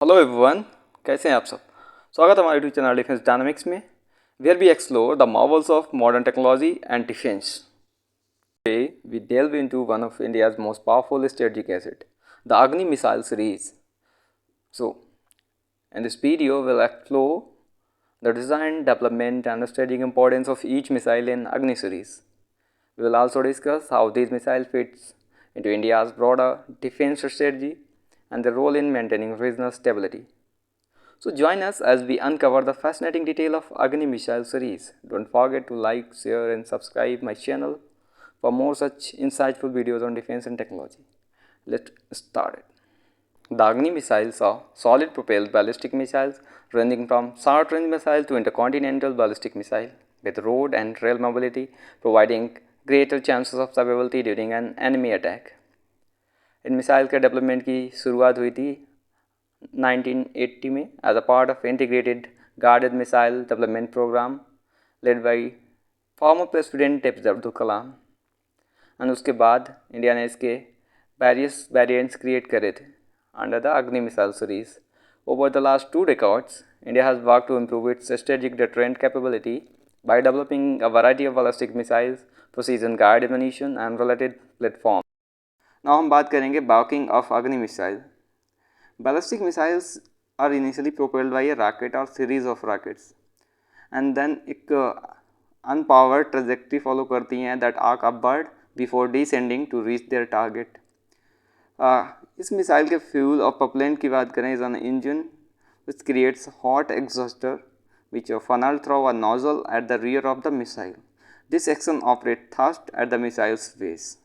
Hello everyone, कैसे हैं आप सब। स्वागत है हमारे यूट्यूब चैनल डिफेंस डायनामिक्स में, where we explore the marvels of modern technology and defence. Today we delve into one of India's most powerful strategic asset, the Agni missile series. So, in this video we'll explore the design, development and the strategic importance of each missile in Agni series. We will also discuss how these missiles fits into India's broader defense strategy and their role in maintaining regional stability. So join us as we uncover the fascinating detail of Agni missile series. Don't forget to like, share and subscribe my channel for more such insightful videos on defense and technology. Let's start it. The Agni missiles are solid propelled ballistic missiles ranging from short range missile to intercontinental ballistic missile with road and rail mobility, providing greater chances of survivability during an enemy attack. इन missile के development की शुरुआत हुई थी 1980 में as a part of integrated guided missile development programme led by former president APJ Abdul Kalam. And उसके बाद India ने इसके वेरियस वेरिएंट्स क्रिएट करे थे अंडर द अग्नि missile series. Over the last 2 decades, India has worked to improve its strategic deterrent capability by developing a variety of ballistic missiles, precision guided ammunition and related platforms. Now हम बात करेंगे working of अग्नि missile. Ballistic missiles are initially propelled by a rocket or series of rockets and then एक unpowered trajectory follow करती हैं that arc upward before descending to reach their target. इस missile के fuel और propellant की बात करें is an engine which creates hot exhauster which are funneled through a nozzle at the rear of the missile. This action operates thrust at the missile's base.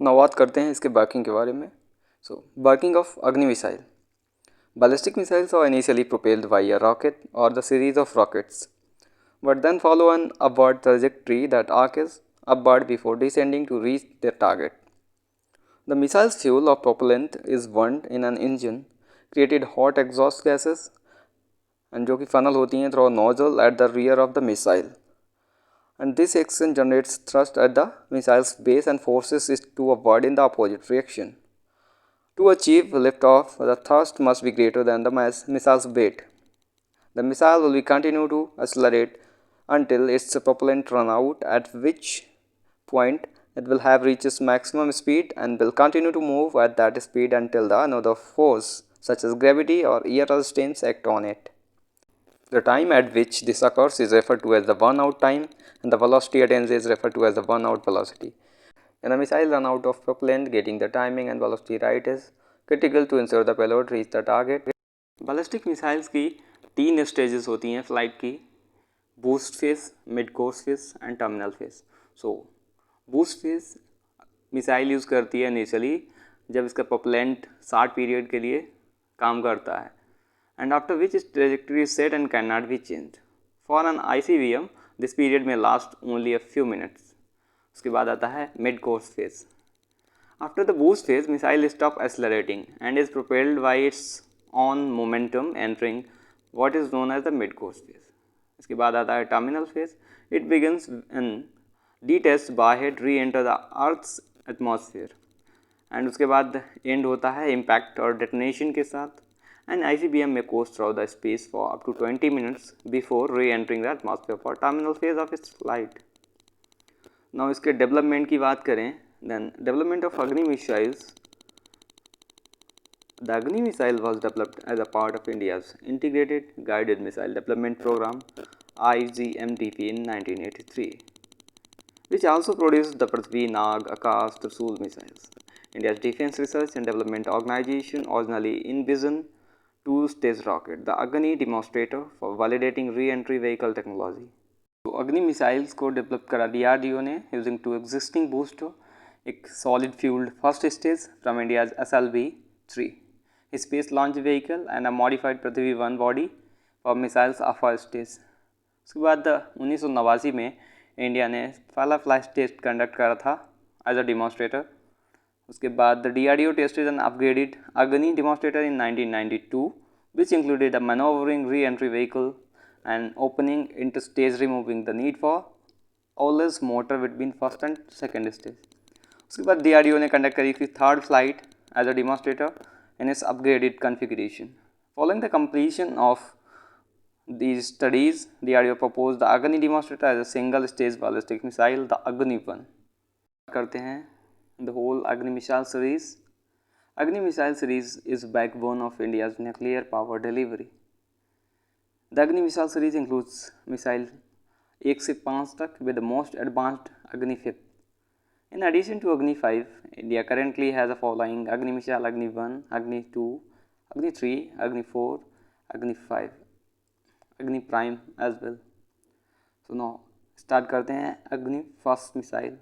Now बात करते हैं इसके working के बारे में। So, working of Agni missile. Ballistic missiles are initially propelled by a rocket or the series of rockets, but then follow an upward trajectory that arcs upward before descending to reach their target. The missile's fuel or propellant is burned in an engine, created hot exhaust gases, and जो कि funnel होती हैं through a nozzle at the rear of the missile. And this action generates thrust at the missile's base and forces it to upward in the opposite direction. To achieve liftoff, the thrust must be greater than the missile's weight. The missile will continue to accelerate until its propellant run out, at which point it will have reached its maximum speed and will continue to move at that speed until the another force, such as gravity or air resistance, act on it. The time at which this occurs is referred to as the burnout time, and the velocity attained is referred to as the burnout velocity. When a missile run out of propellant, getting the timing and velocity right is critical to ensure the payload reach the target. Ballistic missiles की 3 stages होती हैं flight की: boost phase, mid course phase and terminal phase. So boost phase missile use करती है initially जब इसका propellant short period के लिए काम करता है, and after which its trajectory is set and cannot be changed. For an ICBM, this period may last only a few minutes. उसके बाद आता है mid course phase. After the boost phase, missile stop accelerating and is propelled by its own momentum entering what is known as the mid course phase. इसके बाद आता है terminal phase. It begins when detached warhead re-enter the Earth's atmosphere. And उसके बाद end होता है impact और detonation के साथ. And ICBM may coast through the space for up to 20 minutes before re-entering the atmosphere for terminal phase of its flight. Now इसके development की बात करें, then development of Agni missiles. The Agni missile was developed as a part of India's Integrated Guided Missile Development Program (IGMDP) in 1983, which also produced the Prithvi, Nag, Akash, Trishul missiles. India's Defense Research and Development Organization originally envisioned 2-stage rocket, the Agni demonstrator, for validating re-entry vehicle technology. तो अग्नि missiles को develop करा DRDO ने using 2 existing booster, एक solid fueled first stage from India's SLV-3 space launch vehicle and a modified Prithvi one body for missiles of stage. उसके बाद 1989 में India ने पहला फ्लाइट टेस्ट कंडक्ट करा था एज अ डिमॉन्स्ट्रेटर। उसके बाद DRDO टेस्टेड एन अपग्रेडेड अग्नि demonstrator in 1992 which included a maneuvering re-entry vehicle and opening into stage, removing the need for always motor between first and second stage. उसके बाद DRDO ने conduct करी थी 3rd flight as a demonstrator in its upgraded configuration. Following the completion of these studies, DRDO proposed the Agni demonstrator as a single-stage ballistic missile, the Agni-1. करते हैं the whole Agni missile series. Agni missile series is backbone of India's nuclear power delivery. The Agni missile series includes missile 1 से 5 तक with the most advanced Agni 5. In addition to Agni 5, India currently has the following Agni missile: Agni 1, Agni 2, Agni 3, Agni 4, Agni 5, Agni Prime as well. So now start करते हैं Agni first missile.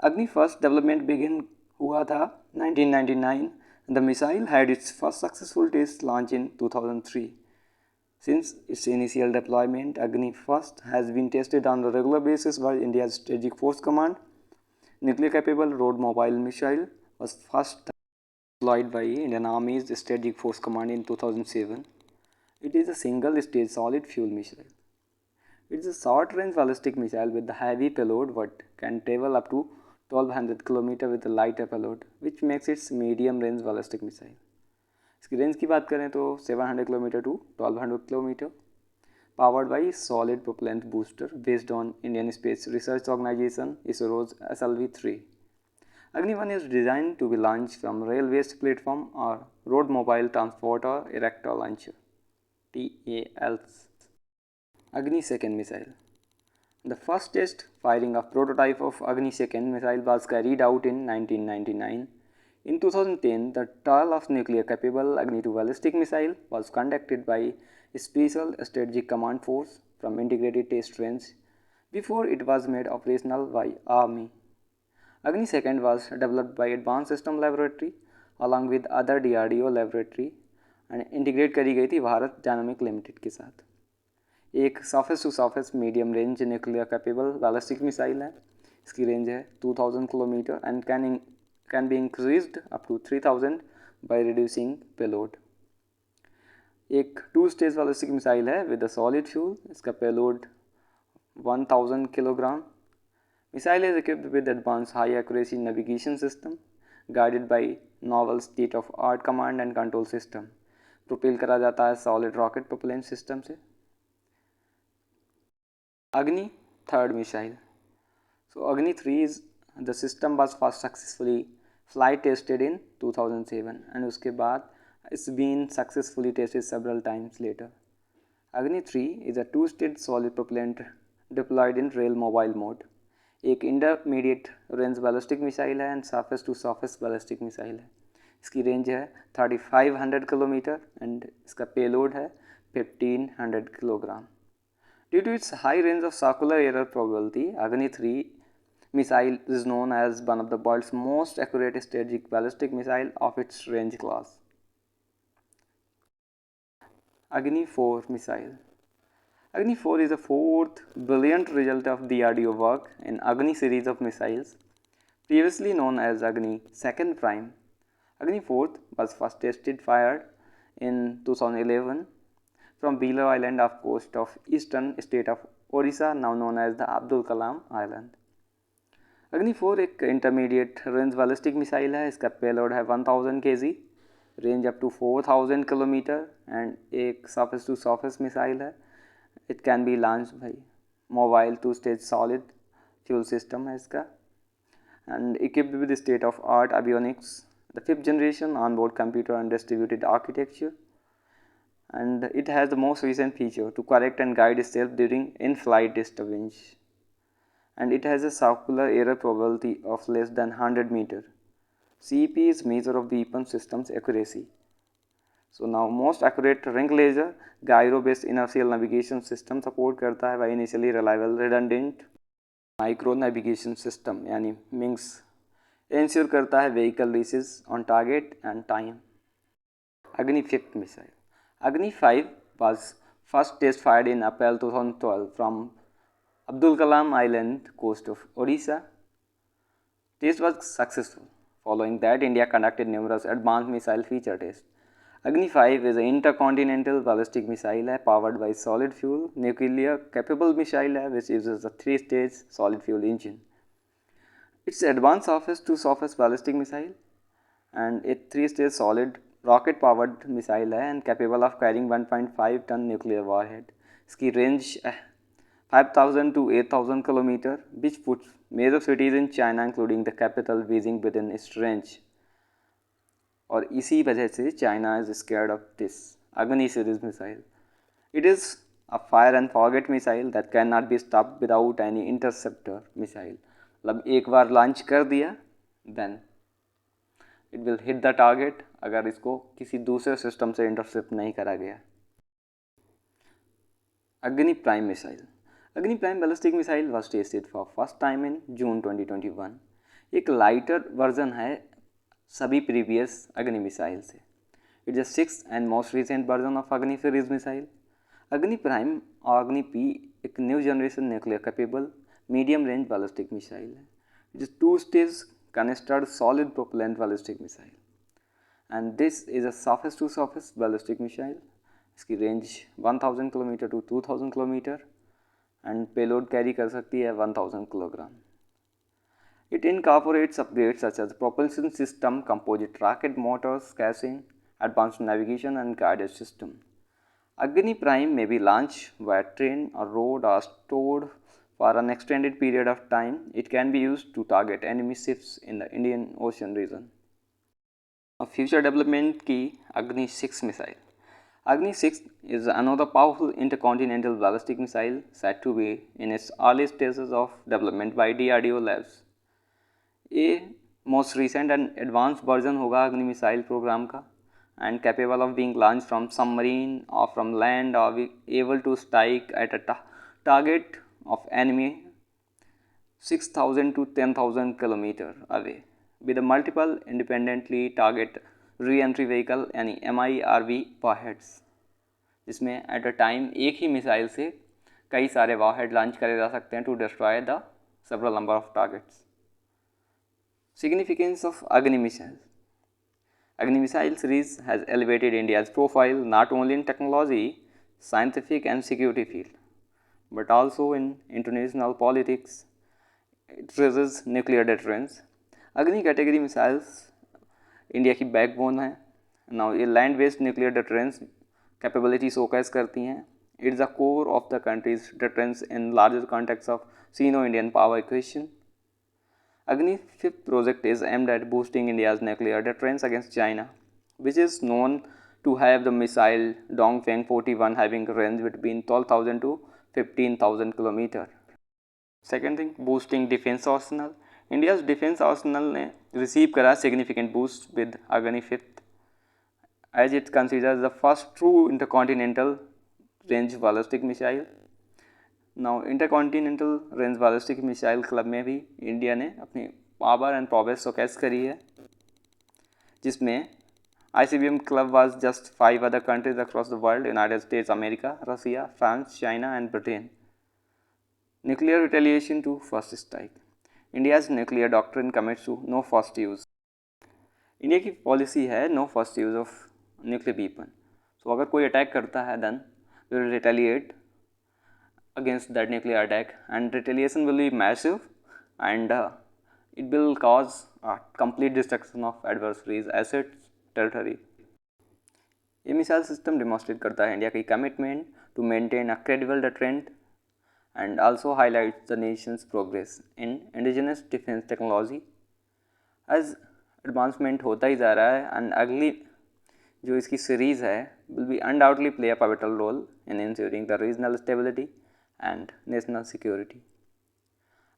Agni first development begin हुआ था 1999. The missile had its first successful test launch in 2003. Since its initial deployment, Agni first has been tested on a regular basis by India's Strategic Force Command. Nuclear capable road mobile missile was first deployed by Indian Army's Strategic Force Command in 2007. It is a single stage solid fuel missile. It is a short range ballistic missile with a heavy payload but can travel up to 1200 km with a lighter payload, which makes it medium range ballistic missile. इसकी range की बात करें तो 700 km to 1200 km. Powered by solid propellant booster based on Indian Space Research Organization ISRO's SLV-3. Agni-1 is designed to be launched from rail-based platform or road mobile transport or erector launcher (TALs). Agni-2 missile. The first test firing of prototype of Agni-2 missile was carried out in 1999. In 2010, the trial of nuclear-capable Agni-2 ballistic missile was conducted by Special Strategic Command Force from Integrated Test Range before it was made operational by Army. Agni-2 was developed by Advanced System Laboratory along with other DRDO laboratory and integrate करी गई थी Bharat dynamic limited के साथ. एक surface to surface medium range nuclear capable ballistic missile है. इसकी range है 2000 kilometre and can be increased up to 3000 by reducing payload. एक 2 स्टेज बैलिस्टिक मिसाइल है विद अ सॉलिड फ्यूल. इसका payload 1000 kilogram. Missile is equipped with advance high accuracy navigation system guided by novel state of art command and control system. Propel करा जाता है solid rocket propellant system से. Agni third missile. So Agni 3 is the system was first successfully flight tested in 2007 and उसके बाद it's been successfully tested several times later. Agni 3 is a two-stage solid propellant deployed in rail mobile mode. एक intermediate range ballistic missile है and surface to surface ballistic missile है. इसकी range है 3500 kilometre and इसका payload है 1500 kilogram. Due to its high range of circular error probability, Agni 3 missile is known as one of the world's most accurate strategic ballistic missile of its range class. Agni 4 missile. Agni 4 is the fourth brilliant result of DRDO work in Agni series of missiles, previously known as Agni 2nd Prime. Agni 4th was first tested fired in 2011 from Beelo Island off coast of eastern state of Odisha, now known as the Abdul Kalam Island. Agni 4 एक intermediate range ballistic missile है. इसका payload है 1000 kg, range up to 4000 kilometre and एक surface to surface missile है. It can be launch by mobile 2 stage solid fuel system है इसका and equipped with state of art avionics, the 5th generation onboard computer and distributed architecture. And it has the most recent feature to correct and guide itself during in-flight disturbance. And it has a circular error probability of less than 100 meter. CEP is measure of weapon systems accuracy. So now most accurate ring laser gyro based inertial navigation system support करता है by initially reliable redundant micro navigation system यानी MINS ensure करता है vehicle reaches on target and time. Agni 5th missile. Agni 5 was first test fired in April 2012 from Abdul Kalam Island coast of Odisha. Test was successful. Following that, India conducted numerous advanced missile feature tests. Agni 5 is an intercontinental ballistic missile powered by solid fuel nuclear capable missile which uses a 3-stage solid fuel engine. It's advanced surface to surface ballistic missile and a 3-stage solid rocket powered missile है and capable of carrying 1.5 ton nuclear warhead. इसकी range 5,000 to 8,000 kilometre, which puts major cities in China including the capital Beijing with in its range. और इसी वजह से China is scared of this Agni series missile. It is a fire and forget missile that cannot be stopped without any interceptor missile। मतलब एक बार launch कर दिया then it will hit the target अगर इसको किसी दूसरे सिस्टम से इंटरसेप्ट नहीं करा गया। अग्नि prime missile. Agni prime ballistic missile was tested for first time in June 2021। एक लाइटर वर्जन है सभी प्रीवियस अग्नि मिसाइल से। It is 6th and most recent version of Agni series missile. Agni prime और अग्नि पी एक new generation nuclear capable medium range ballistic missile है। It is 2-stage canistered solid propellant ballistic missile and this is a surface to surface ballistic missile। इसकी range 1000 kilometre to 2000 kilometre and payload carry कर सकती है 1000 kilogram. It incorporates upgrades such as propulsion system, composite rocket motors, casing, advanced navigation and guidance system। Agni Prime may be launched via train or road or stored for an extended period of time। It can be used to target enemy ships in the Indian Ocean region। A future development की Agni 6 missile। Agni 6 is another powerful intercontinental ballistic missile said to be in its early stages of development by DRDO labs। ये most recent and advanced version होगा अग्नि missile programme का and capable of being launched from submarine or from land or be able to strike at a target of enemy 6,000 to 10,000 kilometer away with a multiple independently target re-entry vehicle यानी MIRV warheads, जिसमें at a time एक ही missile से कई सारे warhead launch करे जा सकते हैं to destroy the several number of targets। Significance of Agni missiles। Agni missile series has elevated India's profile not only in technology, scientific and security field, but also in international politics। It raises nuclear deterrence। अग्नि category missiles India की backbone है। Now ये land based nuclear deterrence capability showcase करती हैं। It is the core of the countries deterrence in larger context of Sino Indian power equation. Agni 5th project is aimed at boosting India's nuclear deterrence against China, which is known to have the missile Dongfeng 41 having a range between 12,000 to 15,000 km। Second thing, boosting defense arsenal। India's defense arsenal ने receive करा significant boost with Agni 5th as it considers the first true intercontinental range ballistic missile। Now intercontinental range ballistic missile club में भी India ने अपनी power and progress showcase करी है, जिसमें ICBM club was just 5 other countries across the world, United States America, Russia, France, China and Britain. Nuclear retaliation to first strike. India's nuclear doctrine commits to no first use. India की policy है no first use of nuclear weapon. So अगर कोई attack करता है then we will retaliate against that nuclear attack and retaliation will be massive and it will cause a complete destruction of adversaries assets territory। ये missile system demonstrate करता है India की commitment to maintain a credible deterrent and also highlights the nation's progress in indigenous defence technology. As advancement होता ही जा रहा है and अगली जो इसकी सीरीज़ है will be undoubtedly play a pivotal role in ensuring the regional stability and national security।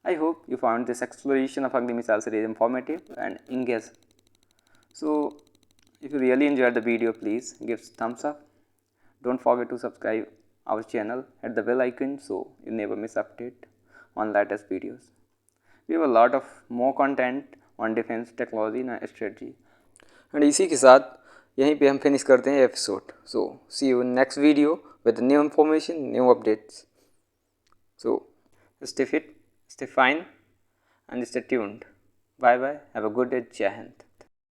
I hope you found this exploration of Agni missile series informative and engaging। So if you really enjoyed the video, please give thumbs up। Don't forget to subscribe our channel, hit the bell icon so you never miss update on latest videos। We have a lot of more content on defense technology and strategy। and इसी के साथ यहीं पे हम finish करते हैं episode. So see you in next video with new information, new updates। So stay fit, stay fine and stay tuned। Bye bye, have a good day, Jai Hind।